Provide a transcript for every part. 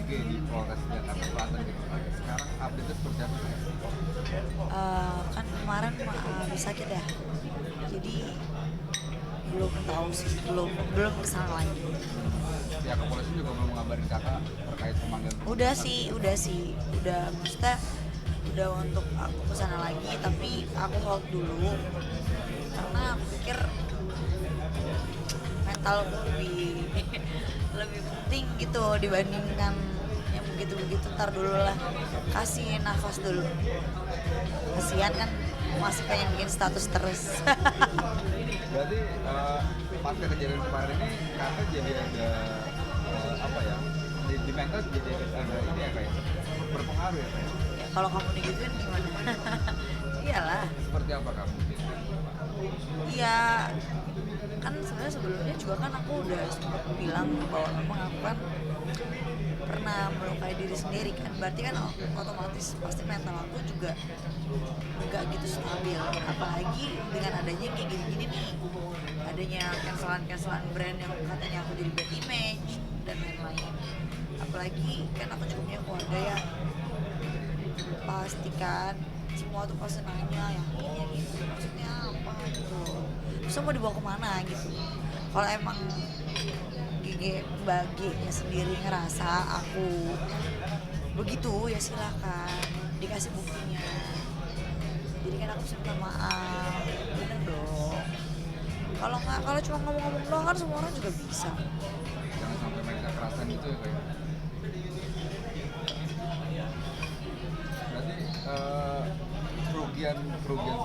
ABG di Polres Jakarta Selatan gitu. Sekarang update seperti apa? Kan kemarin habis sakit ya, jadi belum tahu sih, belum kesana lagi. Pihak kepolisian juga belum ngabarin kakak terkait pemanggilan. Udah maksudnya udah untuk aku kesana lagi, tapi aku hold dulu karena aku pikir mental lebih lebih penting gitu dibandingkan yang begitu-begitu. Ntar dulu lah, kasih nafas dulu, kasihan kan masih pengen bikin status terus. Berarti pasca kejadian kemarin ini kakak jadi ada apa ya, di mental jadi ada ini ya kayak berpengaruh ya kayak. Kalau kamu digituin gimana? Iyalah. Seperti apa kamu? Iya, kan sebenarnya sebelumnya juga kan aku udah sempat bilang bahwa memang aku kan pernah melukai diri sendiri kan, berarti kan otomatis pasti mental aku juga nggak gitu stabil, apalagi dengan adanya kayak gini-gini nih, adanya cancelan brand yang katanya aku jadi bad image dan lain-lain. Apalagi kan aku juga punya keluarga ya, pastikan semua tuh pasti nanya yang ini yang itu maksudnya apa gitu, terus mau dibawa kemana gitu. Kalau emang baginya sendiri ngerasa aku begitu ya silahkan dikasih buktinya, jadi kan aku minta maaf, bener dong. Kalau cuma ngomong-ngomong doang kan semua orang juga bisa. Jangan sampai main kekerasan gitu ya kayak. Berarti kerugian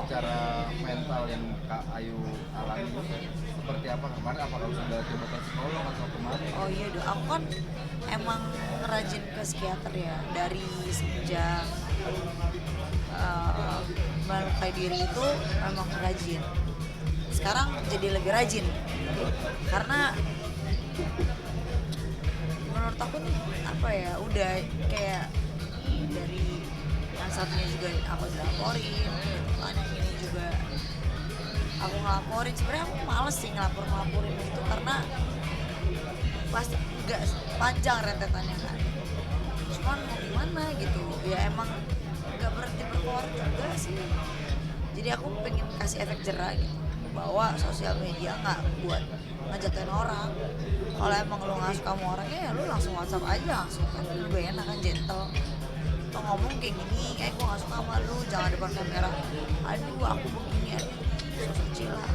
secara mental yang Kak Ayu alami ini seperti apa kemarin? Apakah sudah coba ke psikolog atau kemana? Oh iya dong, aku kan emang rajin ke psikiater ya dari semenjak melukai diri itu, memang rajin. Sekarang jadi lebih rajin karena menurut aku nih apa ya, udah kayak dari yang satunya juga aku dilaporin gitu kan, yang ini juga aku ngelaporin. Sebenarnya aku males sih ngelaporin itu karena pasti nggak panjang rentetannya kan, cuman mau gimana gitu ya, emang nggak berhenti berkeluar juga sih. Jadi aku pengen kasih efek jerah gitu, bahwa sosial media nggak buat ngejatuhin orang. Kalau emang lu nggak suka sama orangnya ya lu langsung WhatsApp aja langsung, kan lebih enak kan, gentle. Atau ngomong kayak gini, gue nggak suka sama lu, jangan depan kamera, aduh aku begini, aduh sosok cila.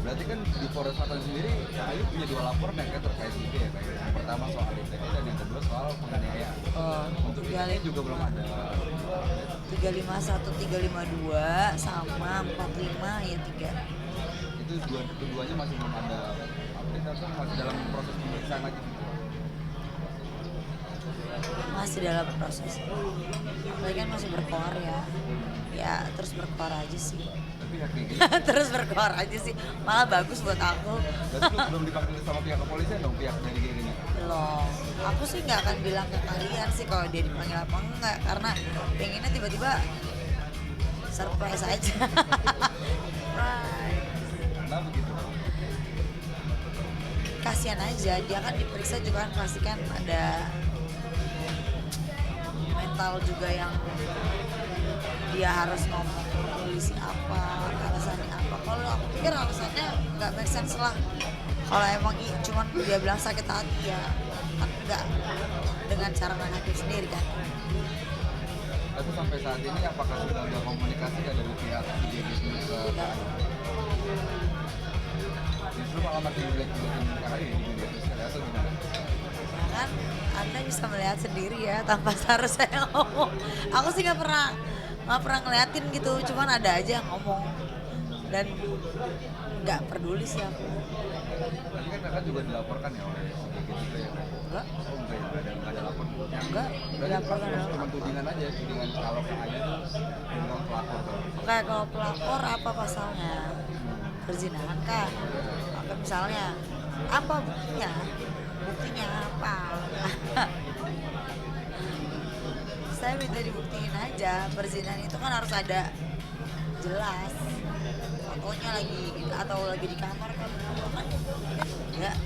Berarti kan di Polres Selatan sendiri Kak Ayu punya 2 laporan yang terkait gitu ya kayak. Yang pertama soal ITE dan yang kedua soal penganiayaan. Untuk ITE juga belum ada 351, 352 sama 45 ya 3. itu keduanya masih belum ada update atau masih dalam proses pemeriksaan lagi gitu? Masih dalam proses, apalagi kan masih berkoar ya terus berkoar aja sih. Tapi ya kayak gitu. Terus berkoar aja sih, malah bagus buat aku. Berarti lu belum dipanggil sama pihak kepolisian dong, pihak dari gini? Belum, aku sih nggak akan bilang ke kalian sih kalau dia dipanggil apa enggak, karena pengennya tiba-tiba surprise aja. Right. Nah begitu. Kasihan aja, dia kan diperiksa juga kan, pasti kan ada mental juga yang dia harus ngomong polisi apa, alasannya apa. Kalau aku pikir alasannya nggak make sense lah. Kalau emang cuman dia bilang sakit hati ya kan enggak, dengan cara main hakim sendiri kan. Tapi sampai saat ini apakah sudah ada komunikasi dari pihak IJB sendiri ke Kak Ayu? Justru malah makin jelek-jelekin Kak Ayu di media sosial atau gimana? Ya kan Anda bisa melihat sendiri ya tanpa harus saya ngomong. Aku sih nggak pernah ngeliatin gitu, cuman ada aja yang ngomong dan nggak peduli sih aku. Tadi kan kakak juga dilaporkan ya oleh IJB juga ya? Enggak, Oh enggak ya, nggak ada lapor. enggak Berarti dilaporkan. cuma tudingan aja, tudingan kalau Kak Ayu tuh tudingan pelakor tuh. Oke, kalau pelapor apa pasalnya? Perzinahan kan? Oke, misalnya apa buktinya? Buktinya apa? Saya minta dibuktiin aja. Perzinahan itu kan harus ada jelas fotonya lagi, atau lagi di kamar kan enggak.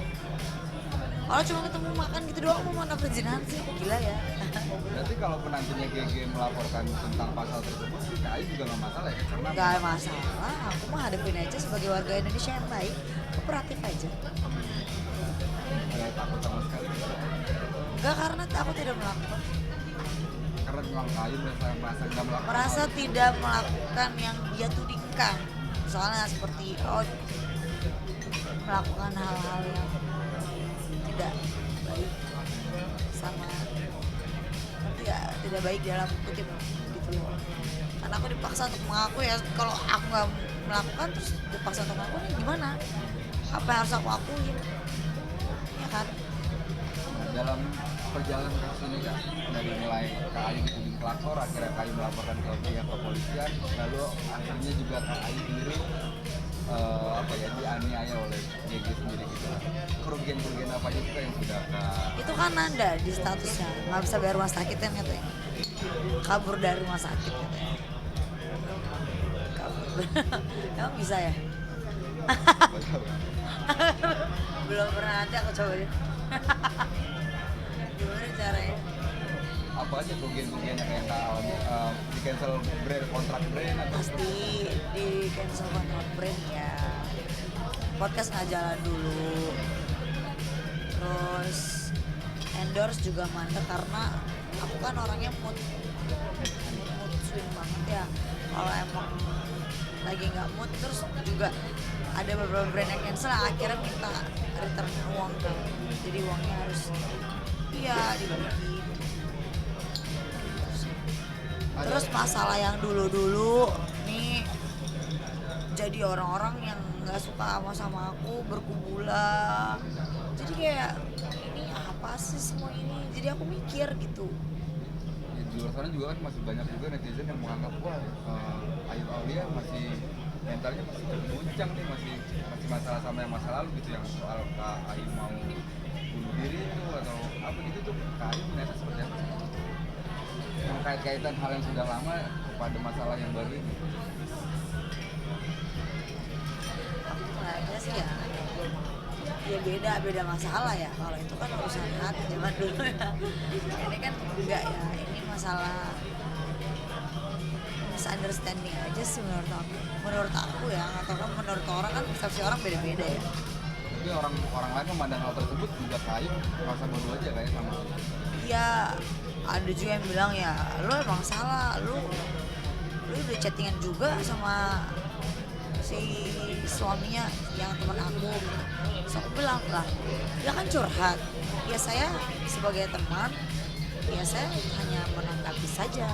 Kalau cuma ketemu makan gitu doang mau mana perzinahan sih, gila ya. Berarti kalau penantinya GG melaporkan tentang pasal tersebut, KAI juga nggak masalah ya? Karena Gak masalah, aku mah hadapin aja sebagai warga Indonesia yang baik, kooperatif aja. nggak takut sama sekali. Enggak, karena aku tidak melakukan, Karena memang KAI merasa nggak melakukan. merasa tidak melakukan yang dia tudingkan. Soalnya seperti melakukan hal-hal yang tidak baik sama tidak baik dalam kutip gitu loh. Karena aku dipaksa untuk mengaku ya, kalau aku nggak melakukan terus dipaksa untuk mengaku nih gimana? Apa yang harus aku akuin? Ya kan? Dalam perjalanan kasus ini kan dari mulai KAI dituding pelakor, akhirnya KAI melaporkan ke pihak kepolisian, lalu akhirnya juga KAI sendiri dianiaya oleh GG sendiri gitu. Kerugian apa aja juga yang sudah Itu kan ada di statusnya nggak bisa bayar rumah sakit kan katanya, kabur dari rumah sakit katanya, kabur. Emang bisa ya? Belum pernah, nanti aku coba deh. Gimana caranya? apa aja kerugiannya kayak di cancel kontrak brand atau Pasti di cancel kontrak brand ya, podcast nggak jalan dulu, terus endorse juga mandek karena aku kan orangnya mood swing banget ya. Kalau emang lagi nggak mood, terus juga ada beberapa brand yang cancel, akhirnya minta return uang kan, jadi uangnya harus dibagi. Terus masalah yang dulu-dulu nih, jadi orang-orang yang nggak suka sama aku berkubulan, jadi kayak ini apa sih semua ini, jadi aku mikir gitu. ya, di luar sana juga kan masih banyak juga netizen yang menganggap wah Ayu Aulia masih mentalnya masih terguncang nih, masih masalah sama yang masa lalu gitu, yang soal Kak Ayu mau bunuh diri itu atau apa gitu tuh. Kak Ayu ternyata seperti apa sih? Yang kaitan hal yang sudah lama kepada masalah yang baru ini. Aku ngeliatnya sih ya beda masalah ya. Kalau itu kan urusan hati zaman dulu ya, ini kan enggak ya, ini masalah misunderstanding aja sih menurut aku ya, atau kan menurut orang, kan persepsi orang beda-beda ya. Tapi orang lain memandang hal tersebut juga Kak Ayu merasa bodoh aja kayak sama. Ya ada juga yang bilang ya lu emang salah, lu udah chattingan juga sama si suaminya yang teman aku gitu. Terus aku bilang lah, dia kan curhat ya, saya sebagai teman ya saya hanya menanggapi saja,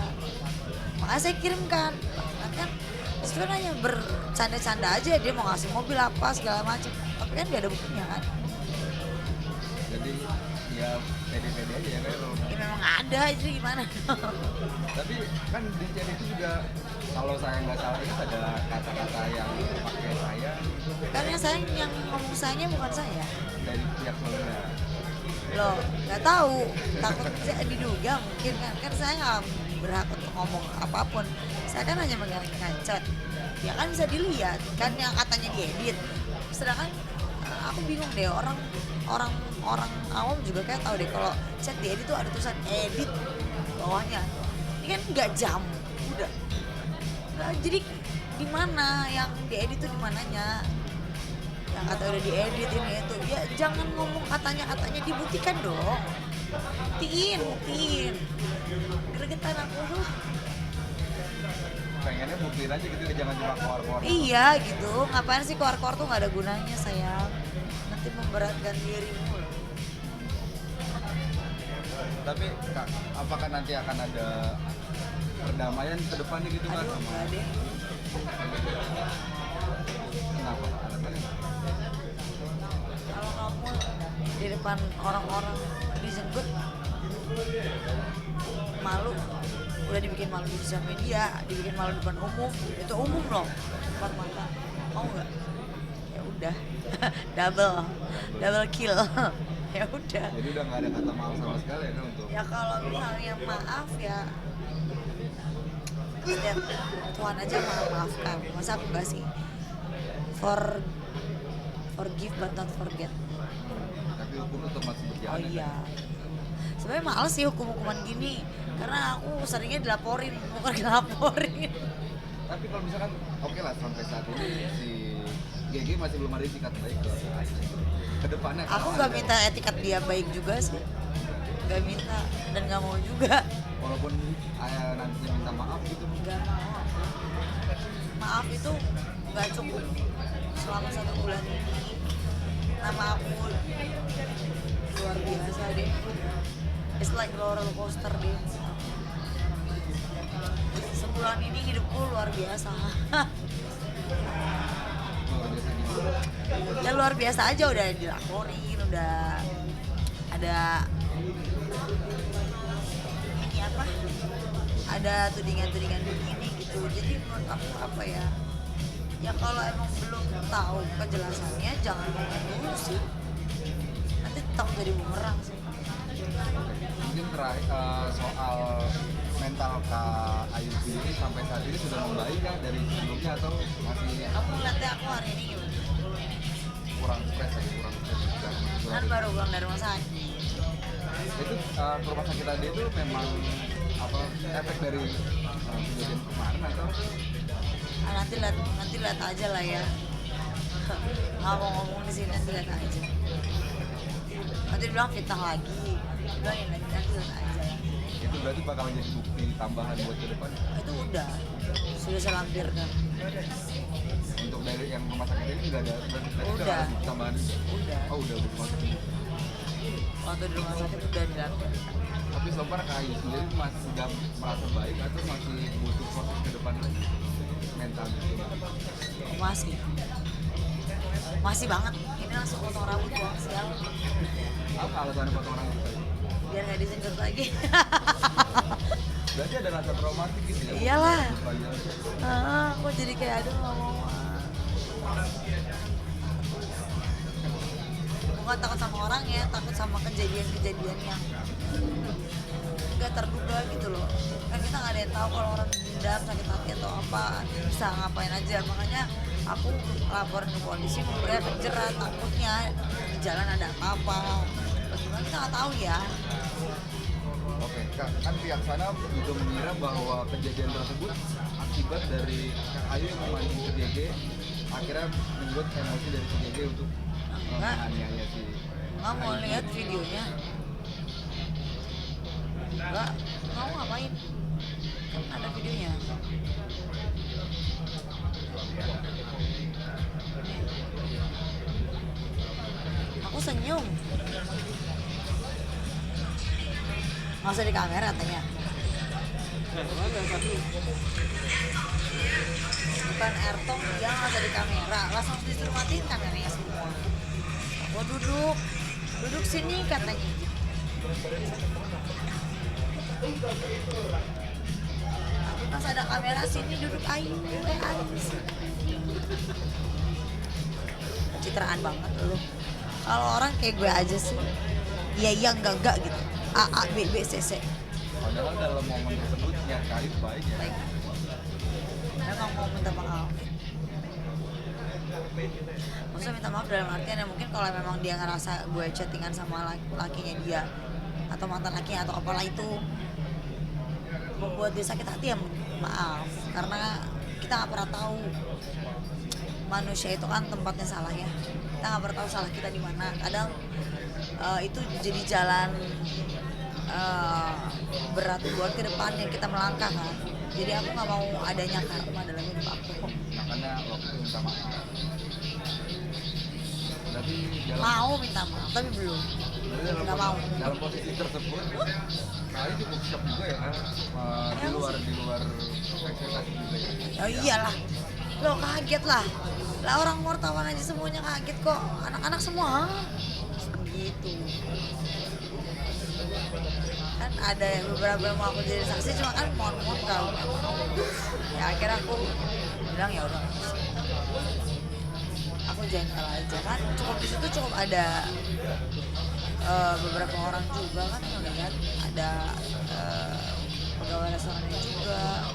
makanya saya kirimkan. Kan itu kan hanya bercanda-canda aja, dia mau ngasih mobil apa segala macam, tapi kan gak ada buktinya kan. Jadi ya pede-pede aja ya kayak Ya memang ada, jadi gimana. tapi kan di chat itu juga kalau saya nggak salah ingat ada kata-kata yang pakai saya Karena yang ngomong sayanya bukan saya dari pihak saudara. loh, nggak tahu, takut diduga mungkin kan saya nggak berhak untuk ngomong apapun, saya kan hanya mengirimkan chat, ya kan bisa dilihat kan yang katanya diedit. Sedangkan aku bingung deh, orang awam juga kayak tahu deh kalau chat diedit tuh ada tulisan edit bawahnya, ini kan nggak jam udah. Nah, jadi di mana yang diedit tuh, di mananya yang kata udah diedit ini itu, ya jangan ngomong katanya dibuktikan dong, buktiin gregetan aku tuh. Pengennya buktiin aja gitu, jangan cuma keluar-keluar. Iya gitu, ngapain sih keluar-keluar tuh, nggak ada gunanya sayang, nanti memberatkan dirimu loh. Tapi Kak, apakah nanti akan ada perdamaian ke depannya gitu kan? Aduh nggak deh, Kenapa? Alasannya? kalau kamu di depan orang-orang disebut malu, udah dibikin malu di sosial media, dibikin malu di depan umum, itu umum loh, depan mata, mau nggak? Ya udah. double kill. Ya udah. Jadi udah nggak ada kata maaf sama sekali ya kan untuk Ya kalau misalnya maaf ya setiap Tuhan aja maafkan, masa aku nggak sih? Forgive but not forget. tapi tapi hukum tetap masih Oh berjalan. iya. Sebenarnya males sih hukum-hukuman gini karena aku seringnya dilaporin, bukan dilaporin. Tapi kalau misalkan oke lah sampai saat ini si GG masih belum ada etikat baik ke depannya. Aku nggak minta etikat dia baik juga sih, nggak minta dan nggak mau juga. Walaupun nantinya minta maaf gitu. Nggak mau. Maaf itu nggak cukup selama 1 bulan ini. Nama aku luar biasa deh. It's like roller coaster deh. Sebulan ini hidupku luar biasa. Luar biasa gimana? Ya luar biasa aja, udah dilaporin, udah ada ini apa? Ada tudingan-tudingan begini gitu. Jadi menurut aku apa ya? Ya kalau emang belum tahu kejelasannya jangan ngomong dulu sih. Nanti tetap jadi bumerang sih. Mungkin terakhir soal mental Kak Ayu sendiri sampai saat ini sudah membaik kah dari sebelumnya atau masih Kamu lihatnya aku hari ini gimana? kurang stres juga? Kan baru pulang dari rumah sakit. Itu ke rumah sakit tadi itu memang apa efek dari kejadian kemarin atau Nanti lihat aja lah ya. Nggak mau ngomong di sini, nanti lihat aja. Nanti bilang fitnah lagi, bilang yang nanti lihat aja. itu berarti bakal jadi bukti tambahan buat ke depan Itu udah sudah saya lampirkan. untuk dari yang rumah sakit ini nggak ada berarti tadi Udah. ada bukti tambahan Udah. udah dimasukin. Waktu di rumah sakit udah dilampirkan. Tapi so far Kak Ayu sendiri masih sudah merasa baik atau masih butuh proses ke depan lagi mental gitu? Masih banget. Ini langsung potong rambut doang sial. Apa alasannya potong orang gitu? Biar nggak disenggol lagi. Berarti ada rasa traumatik gitu ya? Iyalah. Panjang. Aku jadi kayak aduh nggak mau. Bukan takut sama orang ya, takut sama kejadian-kejadian yang nggak terduga gitu loh. Kan kita nggak ada yang tahu kalau orang dendam, sakit hati atau apa, bisa ngapain aja. Makanya aku laporin ke polisi, memberi efek jerat, takutnya di jalan ada apa-apa. Bagaimana kita nggak tahu ya. Oke, Kak, kan pihak sana juga mengira bahwa kejadian tersebut akibat dari Kak Ayu yang memancing ke GG akhirnya membuat emosi dari si GG untuk Enggak. menganiaya si Nggak mau lihat videonya. Nggak mau ngapain? Kan ada videonya. Aku senyum. Nggak usah di kamera katanya. Bukan Ertong, dia nggak usah di kamera. Langsung disuruh matiin kameranya semua. Aku duduk sini katanya. Pas ada kamera sini duduk Ayu sini. Citraan banget lu. Kalau orang kayak gue aja sih. Iya enggak gitu. A B C C. padahal dalam momen tersebut niat Kak Ayu baik ya. Baik. Memang mau minta maaf. Maksudnya minta maaf dalam artian ya mungkin kalau memang dia ngerasa gue chattingan sama lakinya dia atau mantan lakinya atau apalah itu membuat dia sakit hati ya maaf, karena kita nggak pernah tahu, manusia itu kan tempatnya salah ya, kita nggak pernah tahu salah kita di mana. Kadang itu jadi jalan berat buat ke depan yang kita melangkah kan. Jadi aku nggak mau adanya karma dalam hidup aku. Makanya waktu itu minta maaf. Berarti Mau minta maaf tapi belum. Nggak mau. dalam posisi tersebut Kak Ayu cukup shock juga ya kan di luar ekspektasi juga ya. Oh iyalah, lo kaget lah orang wartawan aja semuanya kaget kok, anak-anak semua gitu. Kan ada beberapa yang mau aku jadi saksi, cuma kan mohon kalau ya akhirnya aku bilang ya udah aku jengkel aja kan. Cukup di situ cukup ada beberapa orang juga kan yang lihat, ada pegawai restorannya juga,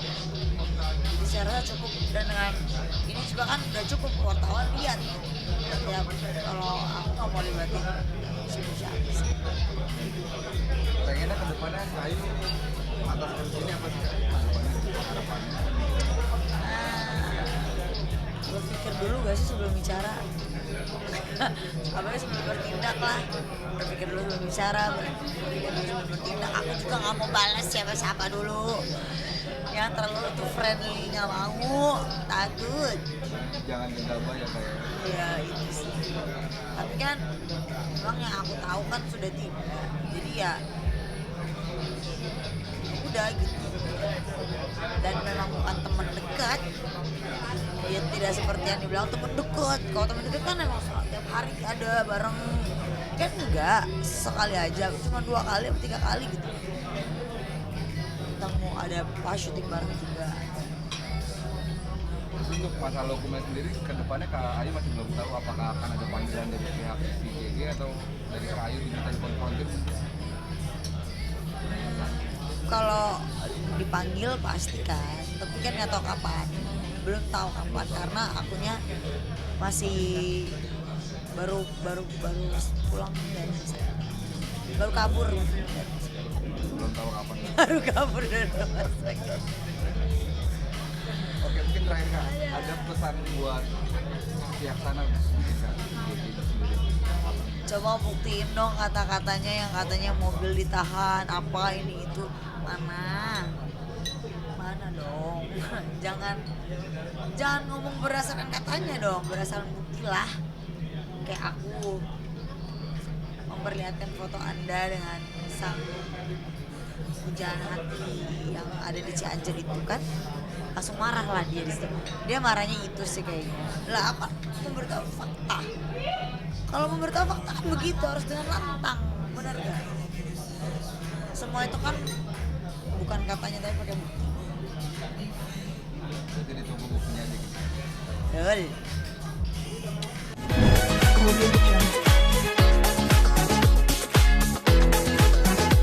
Jadi saya rasa cukup, dan dengan ini juga kan udah cukup wartawan lihat ya, kalau aku nggak mau libatin siapa sih. Pengennya ke depannya Ayu atas sini apa sih harapannya? Berpikir dulu gak sih sebelum bicara. Apalagi sebelum bertindak lah, berpikir dulu sebelum bicara, berpikir dulu sebelum bertindak. Aku juga nggak mau balas siapa-siapa dulu, yang terlalu tuh friendly nggak mau, takut. Jangan gegabah ya kayak. Ya itu sih, tapi kan memang yang aku tahu kan sudah tidak, jadi ya udah gitu. Dan memang bukan teman dekat ya, tidak seperti yang dibilang teman dekat. Kalau teman dekat kan emang tiap hari ada bareng, kan enggak, sekali aja, cuma 2 kali atau 3 kali gitu. Kita mau ada pas syuting bareng juga. Terus untuk masalah hukumnya sendiri ke depannya Kak Ayu masih belum tahu apakah akan ada panggilan dari pihak CGG atau dari Kak Ayu diminta dikonfrontir. Kalau dipanggil pasti kan, tapi kan nggak tahu kapan, belum tahu kapan karena akunya masih baru pulang dari sana. Baru kabur dari sana. Belum tahu kapan. Baru kabur dari rumah sakit. Oke, mungkin terakhir Kak, ada pesan buat pihak sana mungkin Kak, CGG itu sendiri. Coba buktiin dong kata-katanya yang katanya mobil ditahan apa ini itu, mana dong. jangan ngomong berdasarkan katanya dong, berdasarkan bukti lah. Kayak aku memperlihatkan foto Anda dengan sang pujaan hati yang ada di Cianjur itu kan, langsung marah lah dia di situ. Dia marahnya itu sih kayaknya. Lah apa? Memberitahu fakta. Kalau memberitahu fakta kan begitu, harus dengan lantang, benar gak? Semua itu kan bukan katanya tapi pakai bukti. Jadi ditunggu buktinya aja gitu. Betul.